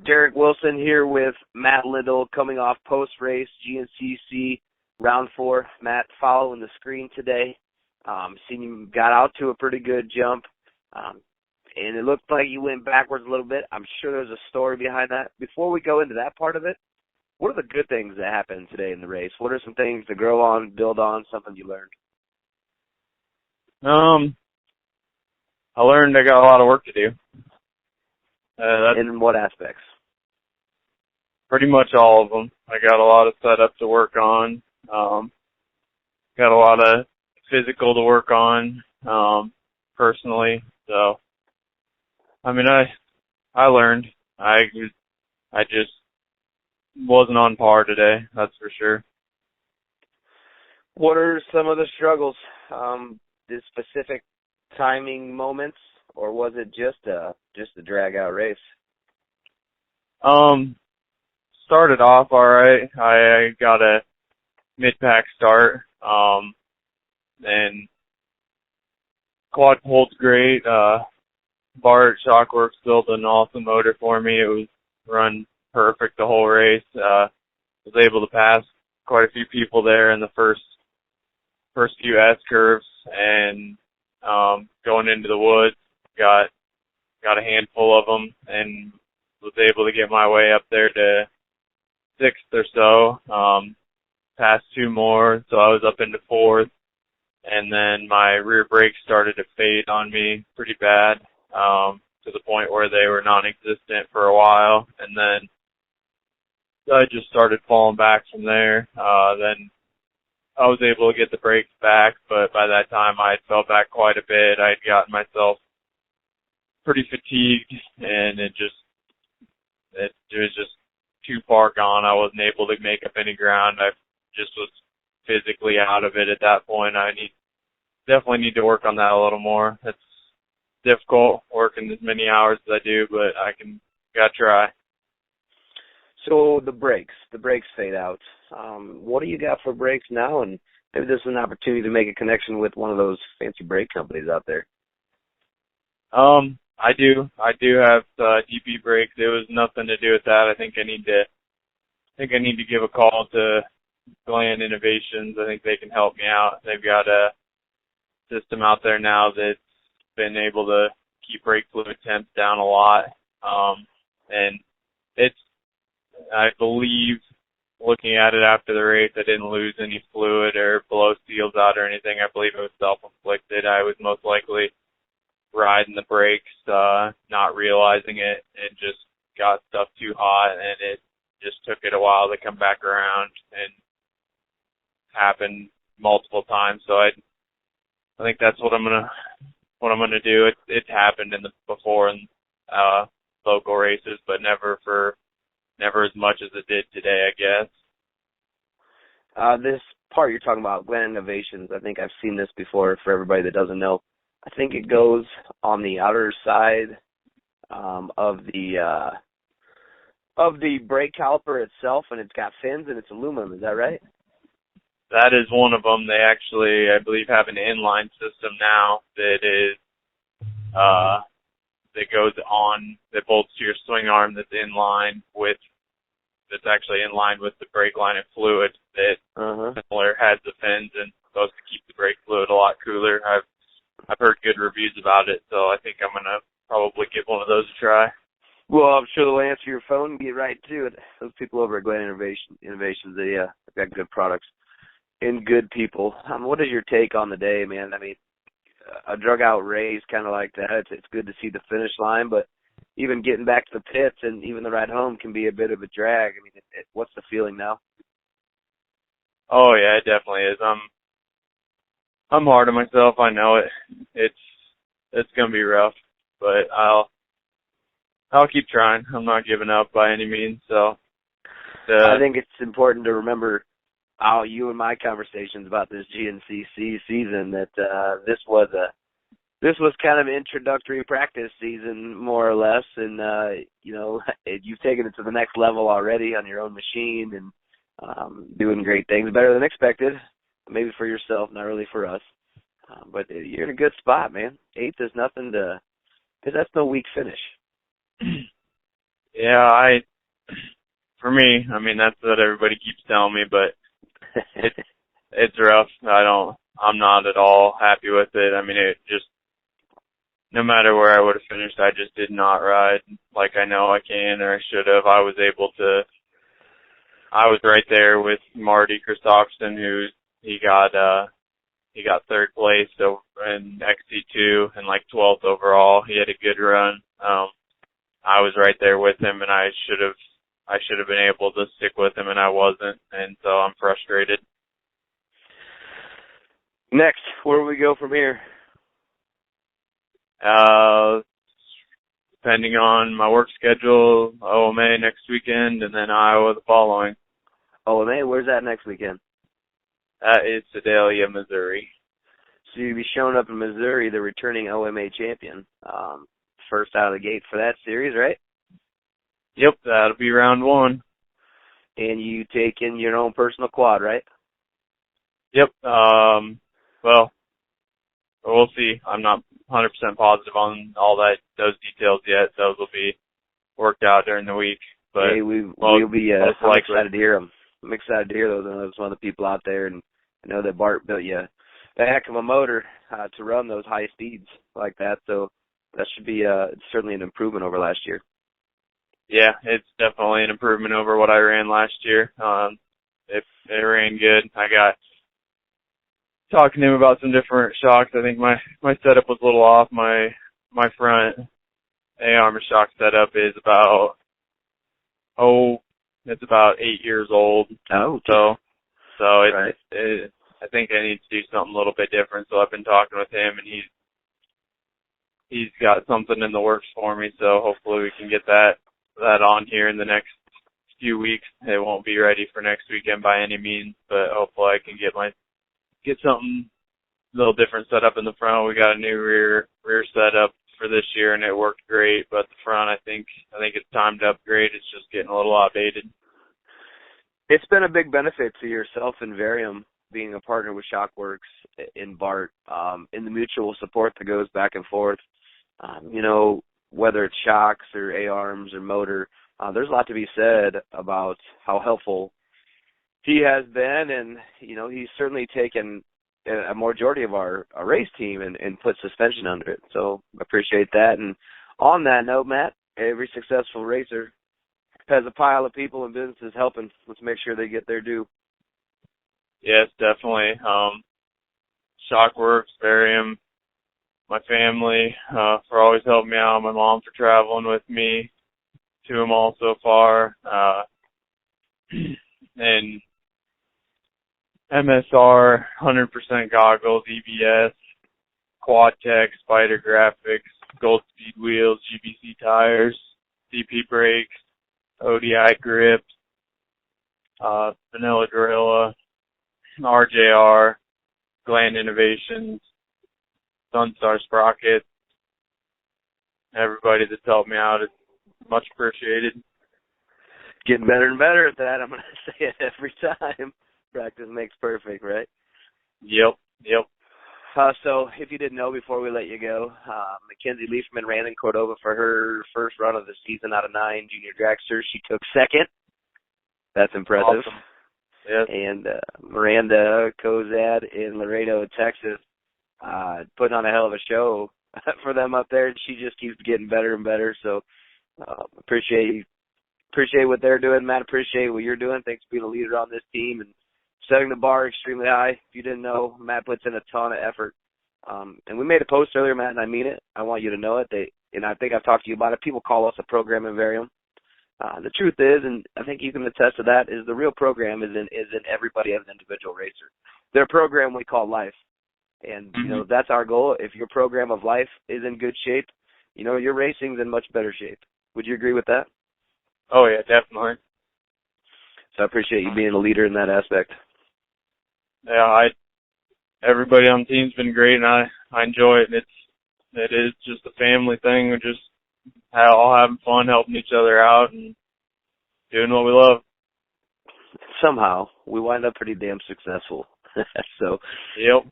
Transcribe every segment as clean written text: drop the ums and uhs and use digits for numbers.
Derek Wilson here with Matt Lindle coming off post-race GNCC round 4. Matt, following the screen today. Seen you got out to a pretty good jump, and it looked like you went backwards a little bit. I'm sure there's a story behind that. Before we go into that part of it, what are the good things that happened today in the race? What are some things to grow on, build on, something you learned? I learned I got a lot of work to do. In what aspects? Pretty much all of them. I got a lot of setup to work on. Got a lot of physical to work on, personally. So, I mean, I learned. I just wasn't on par today, that's for sure. What are some of the struggles? The specific timing moments, or was it just a drag out race? Started off all right. I got a mid-pack start, and quad pulled great. Bart Shockworks built an awesome motor for me. It was run perfect the whole race. Was able to pass quite a few people there in the first few S curves, and going into the woods, got a handful of them, and was able to get my way up there to 6th or so. Passed 2 more, so I was up into 4th, and then my rear brakes started to fade on me pretty bad, to the point where they were non-existent for a while, and then I just started falling back from there. Then I was able to get the brakes back, but by that time I had fell back quite a bit. I had gotten myself pretty fatigued, and it was just too far gone. I wasn't able to make up any ground. I just was physically out of it at that point. Definitely need to work on that a little more. It's difficult working as many hours as I do, but gotta try. So the brakes fade out. What do you got for brakes now? And maybe this is an opportunity to make a connection with one of those fancy brake companies out there. I do have DP brakes. It was nothing to do with that. I think I need to give a call to Gland Innovations. I think they can help me out. They've got a system out there now that's been able to keep brake fluid temps down a lot. And I believe, looking at it after the race, I didn't lose any fluid or blow seals out or anything. I believe it was self-inflicted. I was most likely riding the brakes, not realizing it, and just got stuff too hot, and it just took it a while to come back around, and happened multiple times. So I think that's what I'm gonna do. It's happened before in local races, but never as much as it did today, I guess. This part you're talking about, Glen Innovations, I think I've seen this before for everybody that doesn't know. I think it goes on the outer side of the brake caliper itself, and it's got fins and it's aluminum. Is that right? That is one of them. They actually, I believe, have an inline system now that goes on, that bolts to your swing arm that's actually in line with the brake line and fluid that similar has the fins and supposed to keep the brake fluid a lot cooler. I've heard good reviews about it, so I think I'm gonna probably give one of those a try. Well, I'm sure they'll answer your phone and get right to it. Those people over at Glen Innovations, they've got good products and good people. What is your take on the day, man? I mean, a drug-out race kind of like that, it's good to see the finish line, but even getting back to the pits and even the ride home can be a bit of a drag. I mean, what's the feeling now? Oh, yeah, it definitely is. I'm hard on myself. I know it. It's going to be rough, but I'll keep trying. I'm not giving up by any means. So I think it's important to remember you and my conversations about this GNCC season that this was kind of introductory practice season, more or less, and you've taken it to the next level already on your own machine and doing great things, better than expected. Maybe for yourself, not really for us. But you're in a good spot, man. 8th is nothing that's no weak finish. Yeah, for me, I mean, that's what everybody keeps telling me, but it's rough. I'm not at all happy with it. I mean, it just, no matter where I would have finished, I just did not ride like I know I can or I should have. I was right there with Marty Christopherson, he got third place in XC2 and like 12th overall. He had a good run. I was right there with him, and I should have been able to stick with him, and I wasn't, and so I'm frustrated. Next, where do we go from here? Depending on my work schedule, OMA next weekend, and then Iowa the following. OMA, where's that next weekend? That is Sedalia, Missouri. So you'll be showing up in Missouri, the returning OMA champion. First out of the gate for that series, right? Yep, that'll be round one. And you take in your own personal quad, right? Yep. Well, we'll see. I'm not 100% positive on those details yet. Those will be worked out during the week. But hey, we'll be. I'm excited to hear them. I'm excited to hear those. I know there's one of the people out there, and I know that Bart built you a heck of a motor to run those high speeds like that. So that should be certainly an improvement over last year. Yeah, it's definitely an improvement over what I ran last year. It ran good. I got talking to him about some different shocks. I think my setup was a little off. My front A-armor shock setup is about it's about 8 years old. Oh, so right. I think I need to do something a little bit different. So I've been talking with him, and he's got something in the works for me. So hopefully we can get that on here in the next few weeks. It won't be ready for next weekend by any means, but hopefully I can get something a little different set up in the front. We got a new rear setup for this year, and it worked great. But the front, I think it's time to upgrade. It's just getting a little outdated. It's been a big benefit to yourself and Variom being a partner with Shockworks in Bart, in the mutual support that goes back and forth. Whether it's shocks or A-arms or motor, there's a lot to be said about how helpful he has been, and he's certainly taken a majority of our race team and put suspension under it. So I appreciate that. And on that note, Matt, every successful racer has a pile of people and businesses helping. Let's make sure they get their due. Yes, definitely. Shockworks, Variom, my family for always helping me out, my mom for traveling with me, to them all so far, and MSR, 100% goggles, EBS, Quad Tech, Spider Graphics, Gold Speed wheels, GBC tires, CP brakes, ODI grips, Vanilla Gorilla, RJR, Gland Innovations, Sunstar Sprockets. Everybody that's helped me out is much appreciated. Getting better and better at that. I'm going to say it every time. Practice makes perfect, right? Yep. So if you didn't know before we let you go, Mackenzie Leafman ran in Cordova for her first run of the season out of 9 junior dragsters. She took second. That's impressive. Awesome. Yes. And Miranda Kozad in Laredo, Texas, putting on a hell of a show for them up there. She just keeps getting better and better. So appreciate what they're doing, Matt. Appreciate what you're doing. Thanks for being a leader on this team and setting the bar extremely high. If you didn't know, Matt puts in a ton of effort. And we made a post earlier, Matt, and I mean it. I want you to know it. And I think I've talked to you about it. People call us a program in Variom. The truth is, and I think you can attest to that, is the real program is in everybody as an individual racer. Their program we call life. And, that's our goal. If your program of life is in good shape, your racing's in much better shape. Would you agree with that? Oh, yeah, definitely. So I appreciate you being a leader in that aspect. Yeah, everybody on the team's been great, and I enjoy it. It is just a family thing. We're just all having fun, helping each other out, and doing what we love. Somehow, we wind up pretty damn successful. So, yep.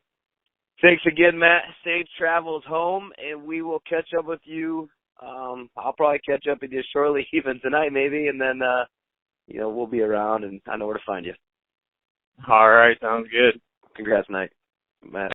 Thanks again, Matt. Safe travels home, and we will catch up with you I'll probably catch up with you shortly, even tonight maybe, and then we'll be around, and I know where to find you. All right, sounds good. Congrats, Knight. Matt.